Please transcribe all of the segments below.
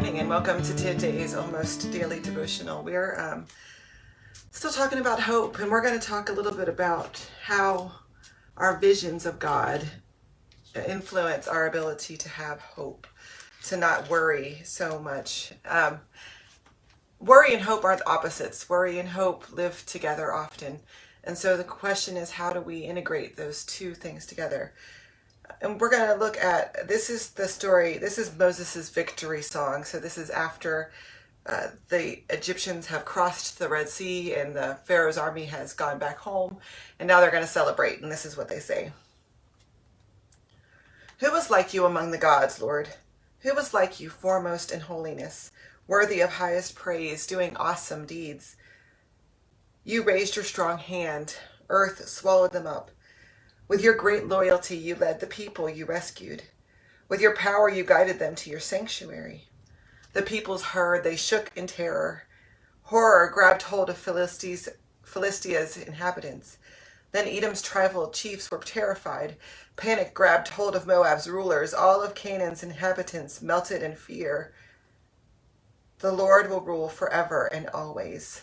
morning and welcome to today's almost daily devotional. We're still talking about hope, and we're going to talk a little bit about how our visions of God influence our ability to have hope, to not worry so much. Worry and hope aren't opposites. Worry and hope live together often. And so the question is, how do we integrate those two things together? And we're going to look at, this is the story, this is Moses' victory song. So this is after the Egyptians have crossed the Red Sea and the Pharaoh's army has gone back home. And now they're going to celebrate. And this is what they say. Who is like you among the gods, Lord? Who is like you, foremost in holiness, worthy of highest praise, doing awesome deeds? You raised your strong hand, earth swallowed them up. With your great loyalty, you led the people you rescued. With your power, you guided them to your sanctuary. The peoples heard, they shook in terror. Horror grabbed hold of Philistia's inhabitants. Then Edom's tribal chiefs were terrified. Panic grabbed hold of Moab's rulers. All of Canaan's inhabitants melted in fear. The Lord will rule forever and always.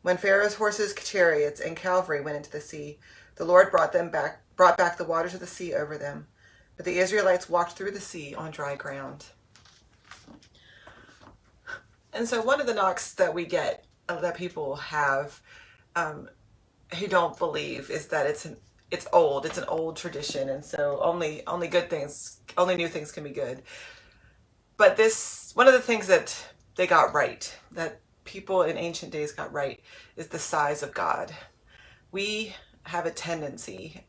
When Pharaoh's horses, chariots, and cavalry went into the sea, the Lord brought back the waters of the sea over them. But the Israelites walked through the sea on dry ground. And so one of the knocks that we get, that people have who don't believe, is that it's old. It's an old tradition, and so only good things, only new things can be good. But this, one of the things that they got right, that people in ancient days got right, is the size of God. We have a tendency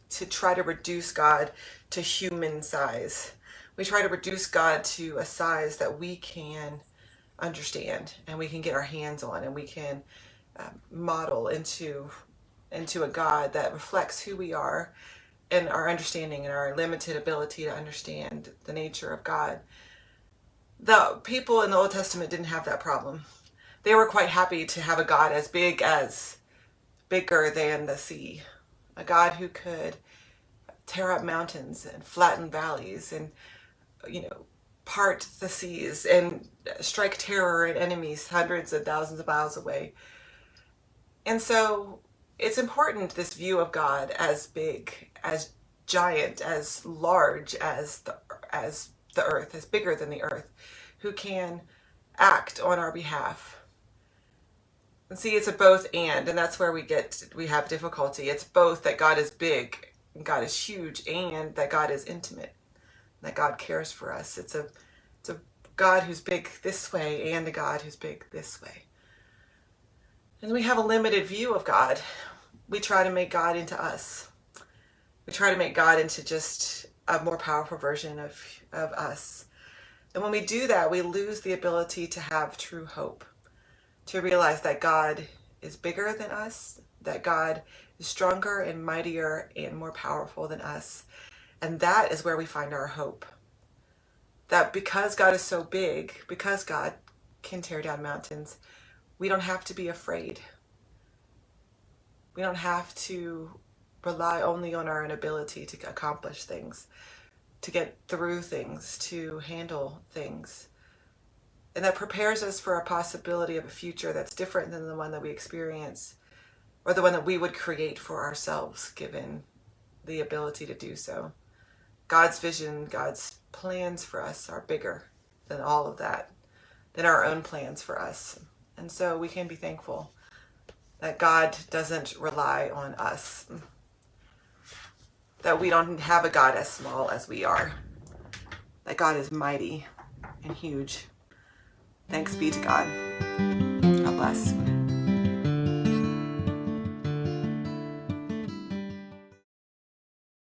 to try to reduce God to human size. We try to reduce God to a size that we can understand and we can get our hands on, and we can model into a God that reflects who we are and our understanding and our limited ability to understand the nature of God. The people in the Old Testament didn't have that problem. They were quite happy to have a God as bigger than the sea, a God who could tear up mountains and flatten valleys and, part the seas and strike terror at enemies hundreds of thousands of miles away. And so it's important, this view of God as big, as giant, as large as the earth, as bigger than the earth, who can act on our behalf. And see, it's a both and that's where we have difficulty. It's both that God is big, and God is huge, and that God is intimate, that God cares for us. It's a God who's big this way and a God who's big this way. And we have a limited view of God. We try to make God into us. We try to make God into just a more powerful version of us. And when we do that, we lose the ability to have true hope, to realize that God is bigger than us, that God is stronger and mightier and more powerful than us. And that is where we find our hope. That because God is so big, because God can tear down mountains, we don't have to be afraid. We don't have to rely only on our inability to accomplish things, to get through things, to handle things. And that prepares us for a possibility of a future that's different than the one that we experience, or the one that we would create for ourselves, given the ability to do so. God's vision, God's plans for us are bigger than all of that, than our own plans for us. And so we can be thankful that God doesn't rely on us, that we don't have a God as small as we are, that God is mighty and huge. Thanks be to God. God bless.